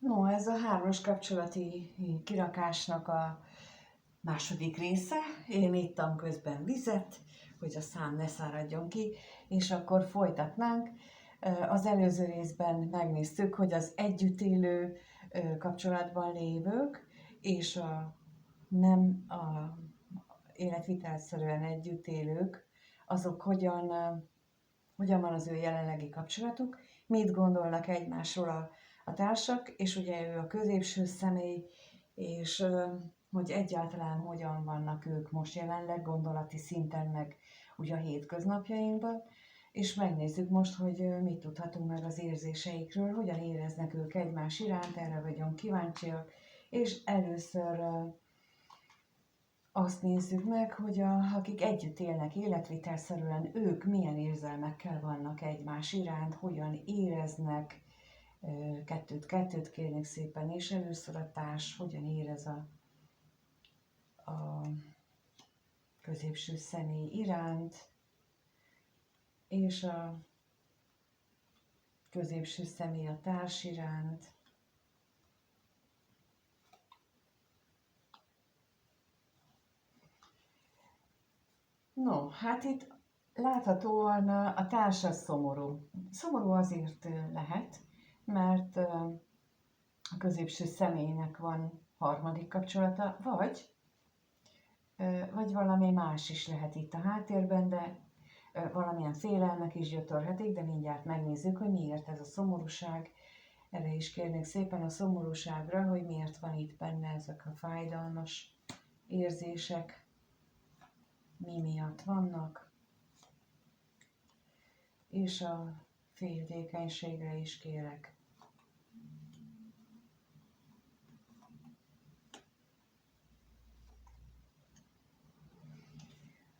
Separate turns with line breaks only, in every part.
No, ez a hármas kapcsolati kirakásnak a második része. Én ittam közben vizet, hogy a szám ne száradjon ki, és akkor folytatnánk. Az előző részben megnéztük, hogy az együtt élő kapcsolatban lévők és a nem életvitelszerűen együtt élők, azok hogyan van az ő jelenlegi kapcsolatuk, mit gondolnak egymásról a társak, és ugye ő a középső személy, és hogy egyáltalán hogyan vannak ők most jelenleg gondolati szinten, meg ugye a hétköznapjainkban, és megnézzük most, hogy mit tudhatunk meg az érzéseikről, hogyan éreznek ők egymás iránt, erre vagyunk kíváncsiak, és először azt nézzük meg, hogy akik együtt élnek életvitelszerűen, ők milyen érzelmekkel vannak egymás iránt, hogyan éreznek, kettőt kérnék szépen, és először a társ hogyan érez a középső személy iránt, és a középső személy a társ iránt. No, hát itt láthatóan a társ az szomorú. Szomorú azért lehet, mert a középső személynek van harmadik kapcsolata, vagy valami más is lehet itt a háttérben, de valamilyen félelmek is gyötörhetik, de mindjárt megnézzük, hogy miért ez a szomorúság. Erre is kérnék szépen a szomorúságra, hogy miért van itt benne ezek a fájdalmas érzések, mi miatt vannak, és a féltékenységre is kérek.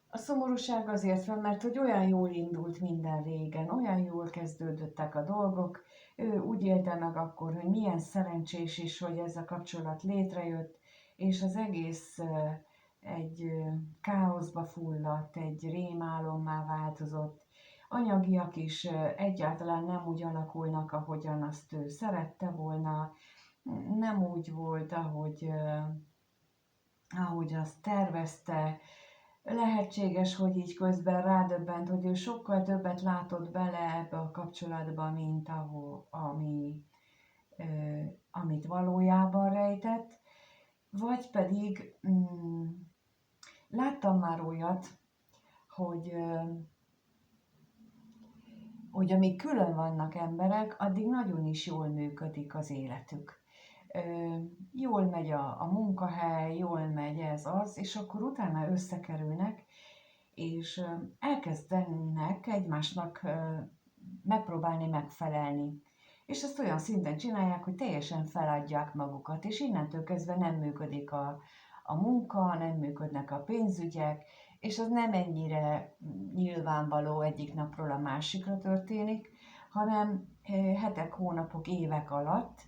A szomorúság azért van, mert hogy olyan jól indult minden régen, olyan jól kezdődöttek a dolgok, ő úgy élte meg akkor, hogy milyen szerencsés is, hogy ez a kapcsolat létrejött, és az egész egy káoszba fulladt, egy rémálommá változott. Anyagiak is egyáltalán nem úgy alakulnak, ahogyan azt ő szerette volna, nem úgy volt, ahogy azt tervezte. Lehetséges, hogy így közben rádöbbent, hogy ő sokkal többet látott bele ebbe a kapcsolatba, mint amit valójában rejtett, vagy pedig láttam már olyat, hogy amíg külön vannak emberek, addig nagyon is jól működik az életük. Jól megy a munkahely, jól megy ez az, és akkor utána összekerülnek, és elkezdenek egymásnak megpróbálni megfelelni. És ezt olyan szinten csinálják, hogy teljesen feladják magukat, és innentől kezdve nem működik a munka, nem működnek a pénzügyek, és az nem ennyire nyilvánvaló egyik napról a másikra történik, hanem hetek, hónapok, évek alatt,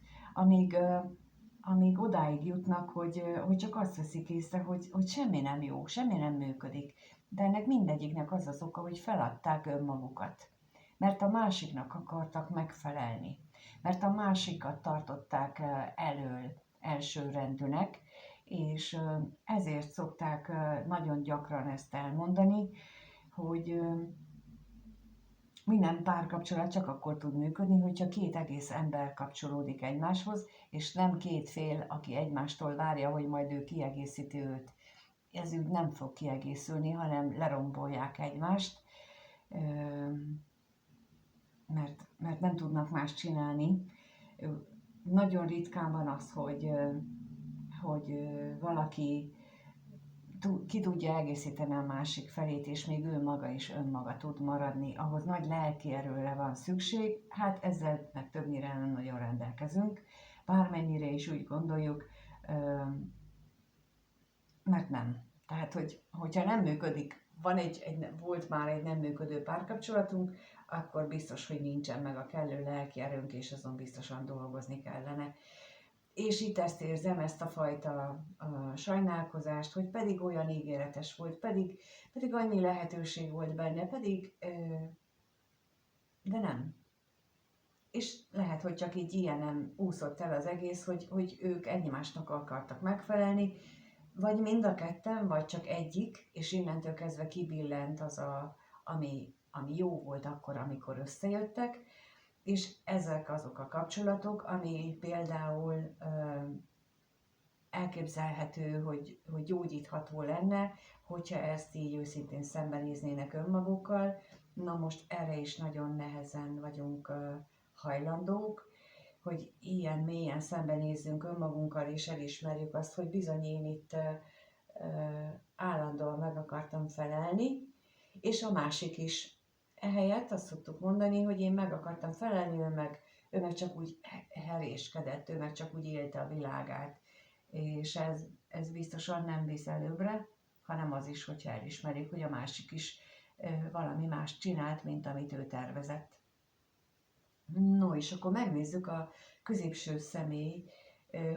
amíg odáig jutnak, hogy csak azt veszik észre, hogy semmi nem jó, semmi nem működik. De ennek mindegyiknek az az oka, hogy feladták önmagukat. Mert a másiknak akartak megfelelni. Mert a másikat tartották elsőrendűnek, és ezért szokták nagyon gyakran ezt elmondani, hogy minden párkapcsolat csak akkor tud működni, hogyha két egész ember kapcsolódik egymáshoz, és nem két fél, aki egymástól várja, hogy majd ő kiegészíti őt. Ez úgy nem fog kiegészülni, hanem lerombolják egymást, mert nem tudnak más csinálni. Nagyon ritkán van az, hogy valaki ki tudja egészíteni a másik felét, és még ő maga is önmaga tud maradni. Ahhoz nagy lelki erőre van szükség, hát ezzel meg többnyire nem nagyon rendelkezünk, bármennyire is úgy gondoljuk, mert nem. Tehát, hogyha nem működik, volt már egy nem működő párkapcsolatunk, akkor biztos, hogy nincsen meg a kellő lelki erőnk, és azon biztosan dolgozni kellene. És itt ezt érzem, ezt a fajta sajnálkozást, hogy pedig olyan ígéretes volt, pedig annyi lehetőség volt benne, de nem. és lehet, hogy csak így ilyenem úszott el az egész, hogy ők egymásnak akartak megfelelni, vagy mind a ketten, vagy csak egyik, és innentől kezdve kibillent az, ami jó volt akkor, amikor összejöttek, és ezek azok a kapcsolatok, ami például elképzelhető, hogy gyógyítható lenne, hogyha ezt így őszintén szembenéznének önmagukkal. Na most erre is nagyon nehezen vagyunk hajlandók, hogy ilyen mélyen szembenézzünk önmagunkkal, és elismerjük azt, hogy bizony én itt állandóan meg akartam felelni, és a másik is. Ehelyett azt szoktuk mondani, hogy én meg akartam felelni, ő meg csak úgy heréskedett, ő meg csak úgy élte a világát. És ez biztosan nem visz előbbre, hanem az is, hogyha elismerik, hogy a másik is valami más csinált, mint amit ő tervezett. No, és akkor megnézzük a középső személy,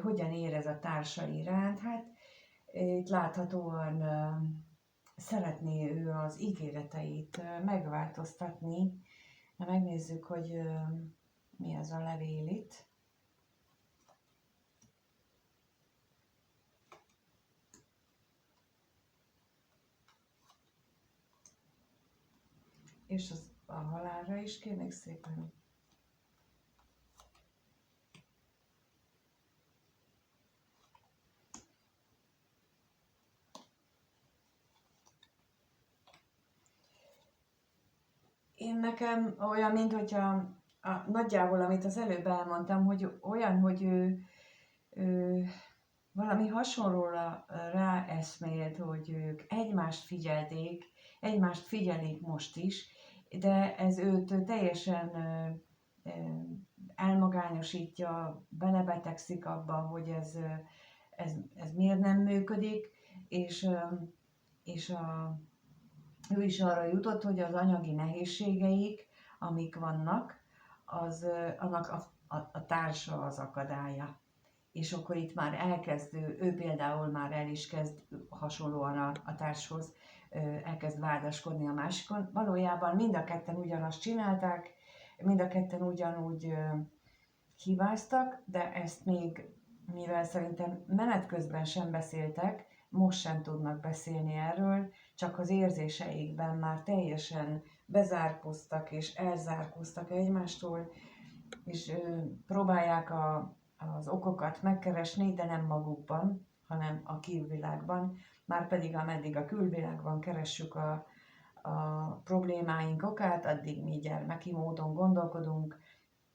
hogyan érez a társa iránt. Hát itt láthatóan szeretné ő az ígéreteit megváltoztatni. Na, megnézzük, hogy mi ez a levél itt. És az a halálra is kérnék szépen. Én nekem olyan, mint hogyha nagyjából, amit az előbb elmondtam, hogy olyan, hogy ő valami hasonlóra ráeszmélt, hogy ők egymást figyelték, egymást figyelik most is, de ez őt teljesen elmagányosítja, belebetegszik abba, hogy ez miért nem működik, és ő is arra jutott, hogy az anyagi nehézségeik, amik vannak, annak a társa az akadálya. És akkor itt már ő például már el is kezd hasonlóan a társhoz, elkezd vádaskodni a másikon. Valójában mind a ketten ugyanazt csinálták, mind a ketten ugyanúgy hibáztak, de ezt még, mivel szerintem menet közben sem beszéltek, most sem tudnak beszélni erről, csak az érzéseikben már teljesen bezárkóztak és elzárkóztak egymástól, és próbálják az okokat megkeresni, de nem magukban, hanem a külvilágban. Márpedig ameddig a külvilágban keressük a problémáink okát, addig mi gyermeki módon gondolkodunk.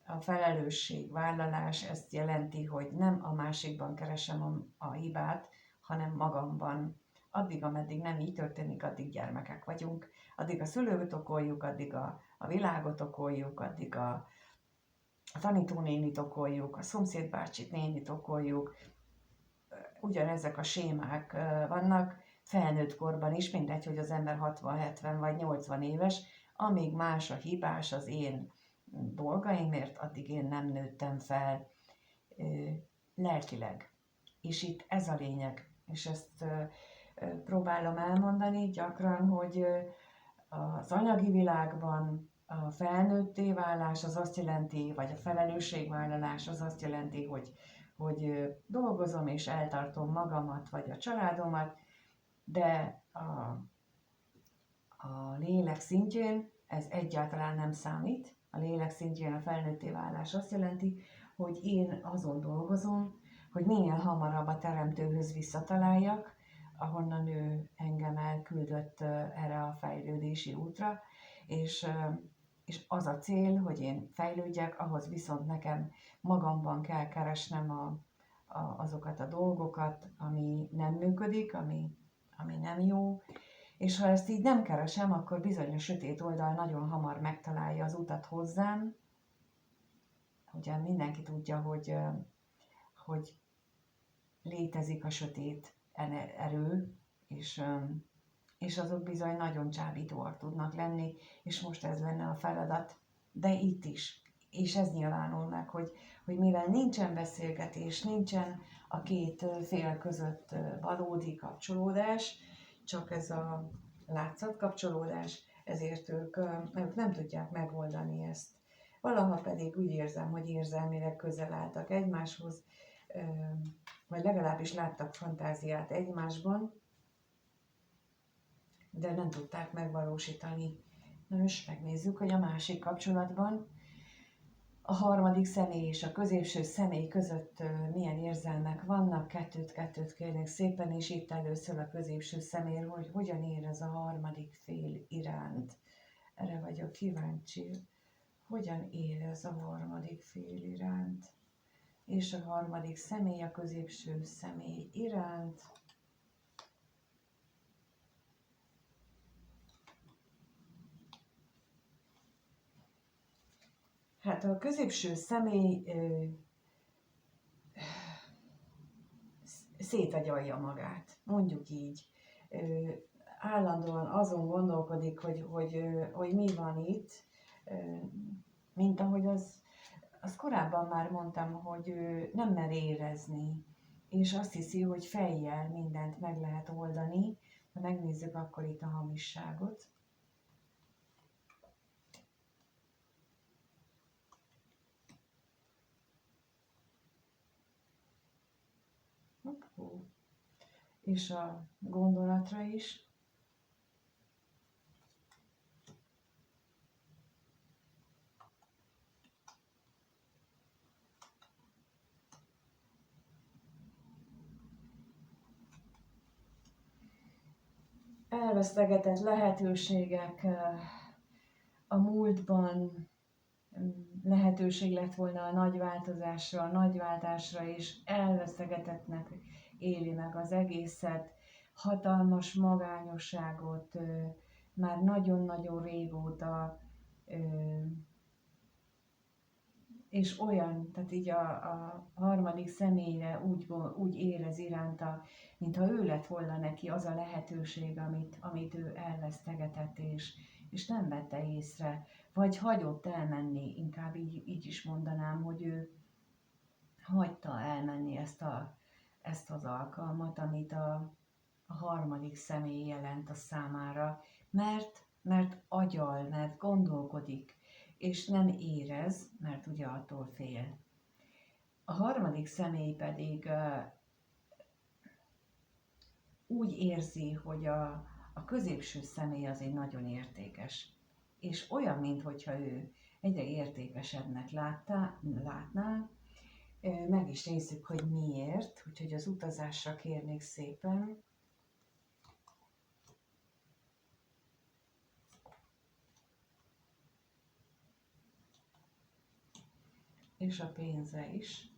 A felelősségvállalás ezt jelenti, hogy nem a másikban keresem a hibát, hanem magamban. Addig, ameddig nem így történik, addig gyermekek vagyunk. Addig a szülőt okoljuk, addig a világot okoljuk, addig a tanítónénit okoljuk, a szomszédbácsit nénit okoljuk. Ugyanezek a sémák vannak felnőtt korban is, mindegy, hogy az ember 60, 70 vagy 80 éves, amíg más a hibás az én dolgaimért, addig én nem nőttem fel lelkileg. És itt ez a lényeg, és ezt próbálom elmondani gyakran, hogy az anyagi világban a felnőtté válás az azt jelenti, vagy a felelősségvállalás az azt jelenti, hogy dolgozom és eltartom magamat, vagy a családomat, de a lélek szintjén ez egyáltalán nem számít. A lélek szintjén a felnőtté válás azt jelenti, hogy én azon dolgozom, hogy minél hamarabb a teremtőhöz visszataláljak, ahonnan ő engem elküldött erre a fejlődési útra, és az a cél, hogy én fejlődjek, ahhoz viszont nekem magamban kell keresnem azokat a dolgokat, ami nem működik, ami nem jó, és ha ezt így nem keresem, akkor bizony a sötét oldal nagyon hamar megtalálja az utat hozzám. Ugye mindenki tudja, hogy létezik a sötét erő, és azok bizony nagyon csábítóak tudnak lenni, és most ez lenne a feladat. De itt is, és ez nyilvánul meg, hogy mivel nincsen beszélgetés, nincsen a két fél között valódi kapcsolódás, csak ez a látszatkapcsolódás, ezért ők nem tudják megoldani ezt. valaha pedig úgy érzem, hogy érzelmileg közel álltak egymáshoz, vagy legalábbis láttak fantáziát egymásban, de nem tudták megvalósítani. Na most megnézzük, hogy a másik kapcsolatban a harmadik személy és a középső személy között milyen érzelmek vannak. Kettőt kérnék szépen, és itt először a középső személy, hogy hogyan érez a harmadik fél iránt. Erre vagyok kíváncsi, hogyan érez a harmadik fél iránt. És a harmadik személy a középső személy iránt. Hát a középső személy szétagyalja magát, mondjuk így. Állandóan azon gondolkodik, hogy mi van itt, mint ahogy az korábban már mondtam, hogy nem mer érezni, és azt hiszi, hogy fejjel mindent meg lehet oldani. Ha megnézzük akkor itt a hamisságot. És a gondolatra is. Elvesztegetett lehetőségek a múltban, lehetőség lett volna a nagy változásra, a nagy váltásra, és elvesztegetettnek éli meg az egészet, hatalmas magányosságot, már nagyon-nagyon régóta, és olyan, tehát így a harmadik személyre úgy érez iránta, mintha ő lett volna neki az a lehetőség, amit ő elvesztegetett, és nem vette észre, vagy hagyott elmenni, inkább így is mondanám, hogy ő hagyta elmenni ezt az alkalmat, amit a harmadik személy jelent a számára, mert agyal, mert gondolkodik, és nem érez, mert ugye attól fél. A harmadik személy pedig úgy érzi, hogy a középső személy azért nagyon értékes, és olyan, mintha ő egyre értékesebbnek látná. Meg is nézzük, hogy miért, úgyhogy az utazásra kérnék szépen. És a pénze is.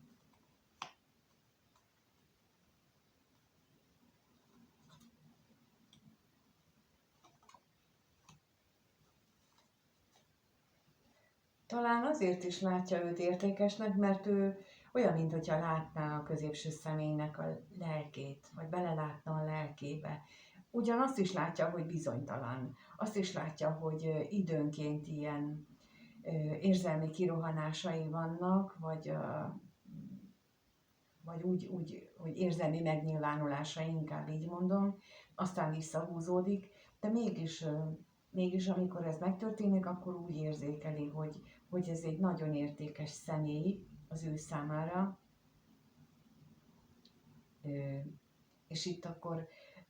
Talán azért is látja őt értékesnek, mert ő olyan, mintha látná a középső személynek a lelkét, vagy belelátna a lelkébe. Ugyanazt is látja, hogy bizonytalan. Azt is látja, hogy időnként ilyen érzelmi kirohanásai vannak, vagy úgy, hogy érzelmi megnyilvánulása, inkább így mondom, aztán visszahúzódik, de mégis amikor ez megtörténik, akkor úgy érzékeli, hogy ez egy nagyon értékes személy az ő számára. És itt akkor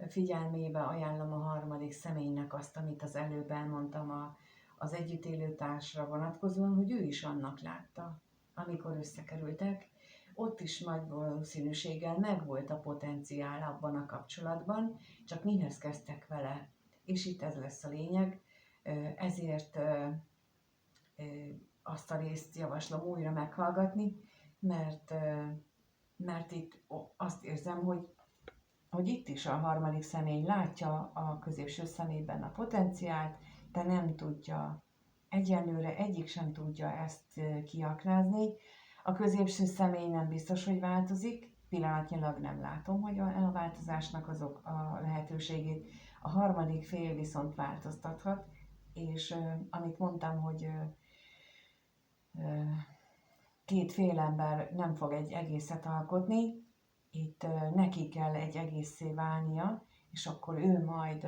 figyelmébe ajánlom a harmadik személynek azt, amit az előbb elmondtam az együtt élő társra vonatkozóan, hogy ő is annak látta, amikor összekerültek. Ott is nagy valószínűséggel megvolt a potenciál abban a kapcsolatban, csak mihez kezdtek vele. És itt ez lesz a lényeg, ezért azt a részt javaslom újra meghallgatni, mert itt azt érzem, hogy itt is a harmadik személy látja a középső személyben a potenciált, de nem tudja, egyenlőre egyik sem tudja ezt kiaknázni. A középső személy nem biztos, hogy változik, pillanatnyilag nem látom, hogy a változásnak azok a lehetőségét. A harmadik fél viszont változtathat, és amit mondtam, hogy két félember nem fog egy egészet alkotni, itt neki kell egy egészé válnia, és akkor ő majd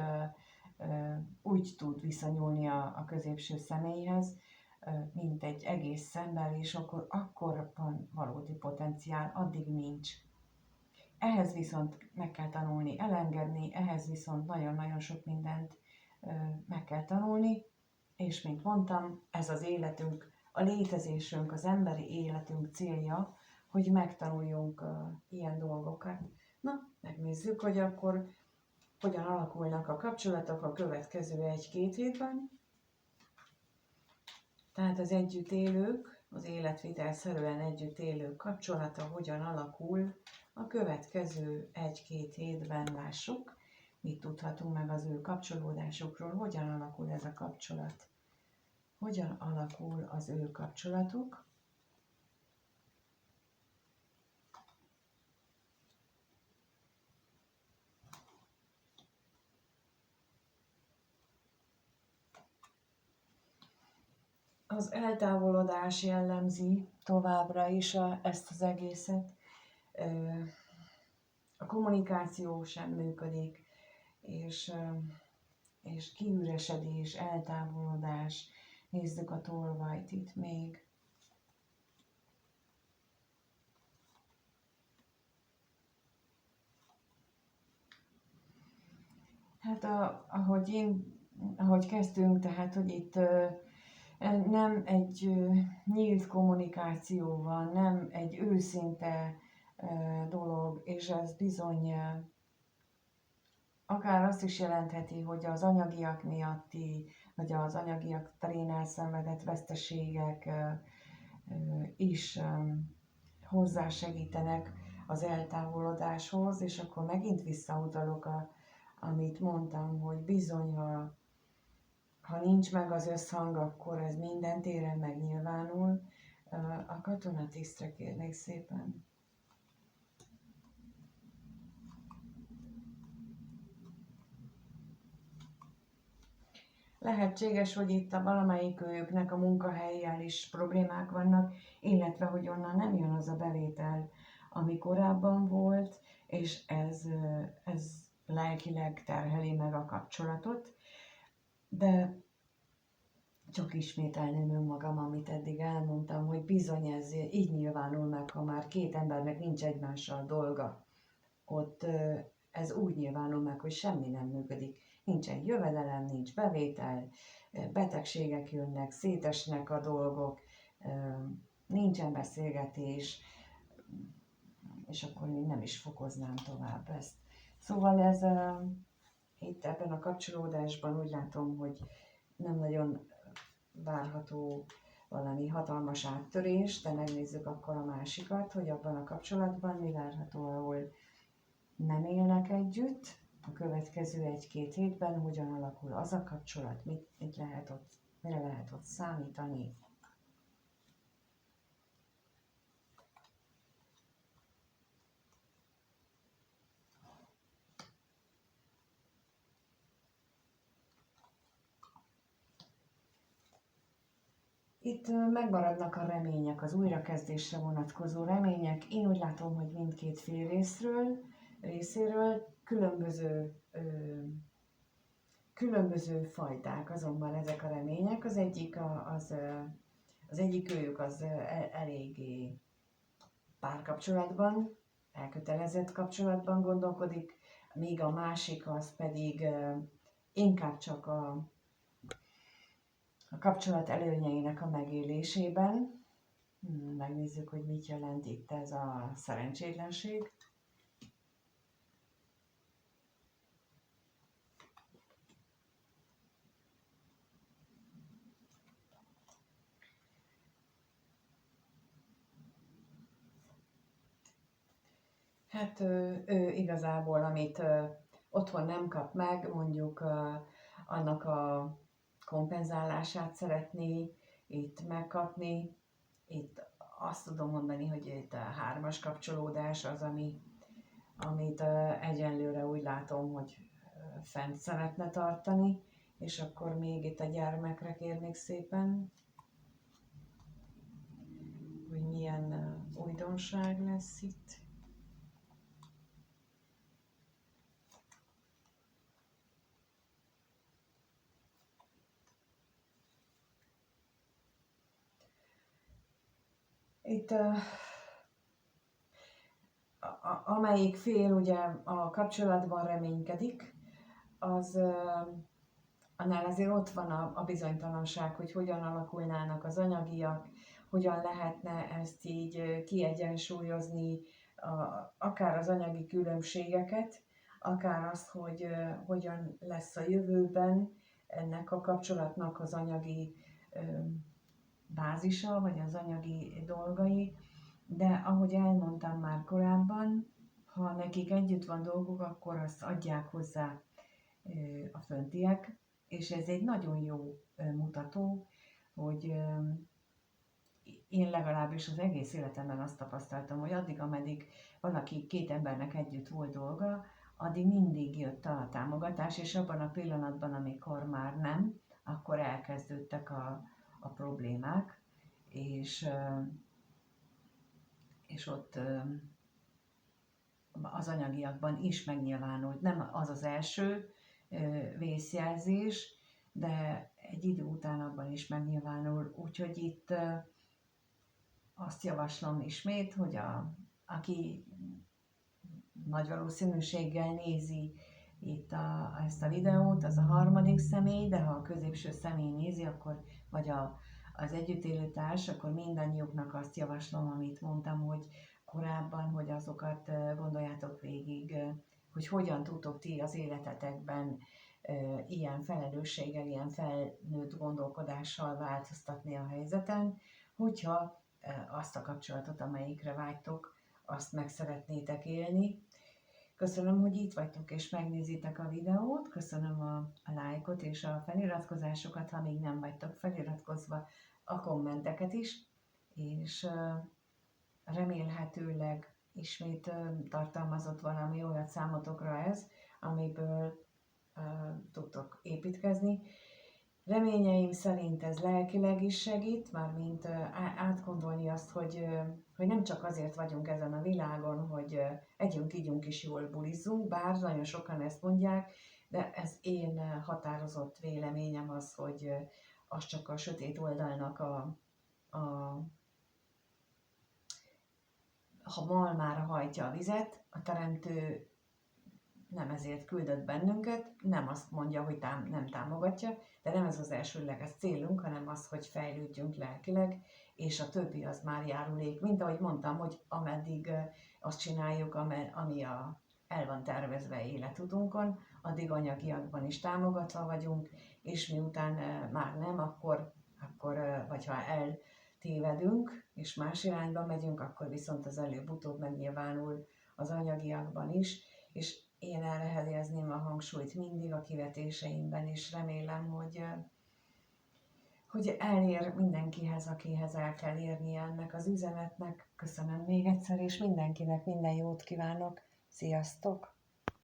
úgy tud viszonyulni a középső személyhez, mint egy egész ember, és akkor van valódi potenciál, addig nincs. Ehhez viszont meg kell tanulni elengedni, ehhez viszont nagyon-nagyon sok mindent meg kell tanulni, és mint mondtam, ez az életünk, a létezésünk, az emberi életünk célja, hogy megtanuljunk ilyen dolgokat. Na, megnézzük, hogy akkor hogyan alakulnak a kapcsolatok a következő 1-2 hétben. Tehát az együtt élők, az életvitelszerűen együtt élők kapcsolata hogyan alakul a következő 1-2 hétben, lássuk, mit tudhatunk meg az ő kapcsolódásukról, hogyan alakul ez a kapcsolat, hogyan alakul az ő kapcsolatuk. Az eltávolodás jellemzi továbbra is ezt az egészet. A kommunikáció sem működik, és kiüresedés, eltávolodás. Nézzük a tolvajt itt még. Hát ahogy kezdtünk, tehát hogy itt nem egy nyílt kommunikáció van, nem egy őszinte dolog, és ez bizony akár azt is jelentheti, hogy az anyagiak miatti, vagy az anyagiak terén elszenvedett veszteségek is hozzásegítenek az eltávolodáshoz, és akkor megint visszautalok, amit mondtam, hogy bizony, ha nincs meg az összhang, akkor ez minden téren megnyilvánul. A katonatisztre kérnék szépen. Lehetséges, hogy itt a valamelyik őknek a munkahelyjel is problémák vannak, illetve hogy onnan nem jön az a bevétel, ami korábban volt, és ez lelkileg terheli meg a kapcsolatot. De csak ismételném önmagam, amit eddig elmondtam, hogy bizony ez így nyilvánul meg, ha már 2 embernek nincs egymással dolga. Ott ez úgy nyilvánul meg, hogy semmi nem működik. Nincsen jövedelem, nincs bevétel, betegségek jönnek, szétesnek a dolgok, nincsen beszélgetés, és akkor még nem is fokoznám tovább ezt. Szóval ez itt ebben a kapcsolódásban úgy látom, hogy nem nagyon várható valami hatalmas áttörés, de megnézzük akkor a másikat, hogy abban a kapcsolatban mi várható, ahol nem élnek együtt, a következő 1-2 hétben hogyan alakul az a kapcsolat, mire lehet ott számítani. Itt megmaradnak a remények, az újrakezdésre vonatkozó remények. Én úgy látom, hogy mindkét fél részéről különböző fajták azonban ezek a remények. Az egyik őjük az eléggé párkapcsolatban, elkötelezett kapcsolatban gondolkodik, míg a másik az pedig inkább csak a kapcsolat előnyeinek a megélésében. Megnézzük, hogy mit jelent itt ez a szerencsétlenség. Hát ő igazából, amit otthon nem kap meg, mondjuk annak a kompenzálását szeretné itt megkapni. Itt azt tudom mondani, hogy itt a 3-as kapcsolódás az, amit egyenlőre úgy látom, hogy fent szeretne tartani, és akkor még itt a gyermekre kérnék szépen, hogy milyen újdonság lesz itt. Itt amelyik fél ugye a kapcsolatban reménykedik, az annál azért ott van a bizonytalanság, hogy hogyan alakulnának az anyagiak, hogyan lehetne ezt így kiegyensúlyozni, akár az anyagi különbségeket, akár azt, hogy hogyan lesz a jövőben ennek a kapcsolatnak az anyagi bázisa, vagy az anyagi dolgai, de ahogy elmondtam már korábban, ha nekik együtt van dolguk, akkor azt adják hozzá a föntiek, és ez egy nagyon jó mutató, hogy én legalábbis az egész életemben azt tapasztaltam, hogy addig, ameddig valaki két embernek együtt volt dolga, addig mindig jött a támogatás, és abban a pillanatban, amikor már nem, akkor elkezdődtek a problémák, és ott az anyagiakban is megnyilvánult. Nem az az első vészjelzés, de egy idő után abban is megnyilvánul. Úgyhogy itt azt javaslom ismét, hogy aki nagy valószínűséggel nézi itt ezt a videót, az a harmadik személy, de ha a középső személy nézi, akkor vagy az együttélő társ, akkor mindannyiuknak azt javaslom, amit mondtam, hogy korábban, hogy azokat gondoljátok végig, hogy hogyan tudtok ti az életetekben ilyen felelősséggel, ilyen felnőtt gondolkodással változtatni a helyzeten, hogyha azt a kapcsolatot, amelyikre vágytok, azt meg szeretnétek élni. Köszönöm, hogy itt vagytok és megnézitek a videót, köszönöm a lájkot és a feliratkozásokat, ha még nem vagytok feliratkozva, a kommenteket is, és remélhetőleg ismét tartalmazott valami olyat számotokra ez, amiből tudtok építkezni. Reményeim szerint ez lelkileg is segít, mármint átgondolni azt, hogy nem csak azért vagyunk ezen a világon, hogy együnk, ígyunk és jól bulizzunk, bár nagyon sokan ezt mondják, de ez én határozott véleményem az, hogy az csak a sötét oldalnak ha malmára hajtja a vizet, a teremtő nem ezért küldött bennünket, nem azt mondja, hogy nem támogatja, de nem ez az elsődleges célunk, hanem az, hogy fejlődjünk lelkileg, és a többi az már járulék. Mint ahogy mondtam, hogy ameddig azt csináljuk, ami el van tervezve életutunkon, addig anyagiakban is támogatva vagyunk, és miután már nem, akkor vagy ha eltévedünk, és más irányba megyünk, akkor viszont az előbb-utóbb megnyilvánul az anyagiakban is, és én erre helyezném a hangsúlyt mindig a kivetéseimben, és remélem, hogy elér mindenkihez, akihez el kell érnie ennek az üzenetnek. Köszönöm még egyszer, és mindenkinek minden jót kívánok. Sziasztok!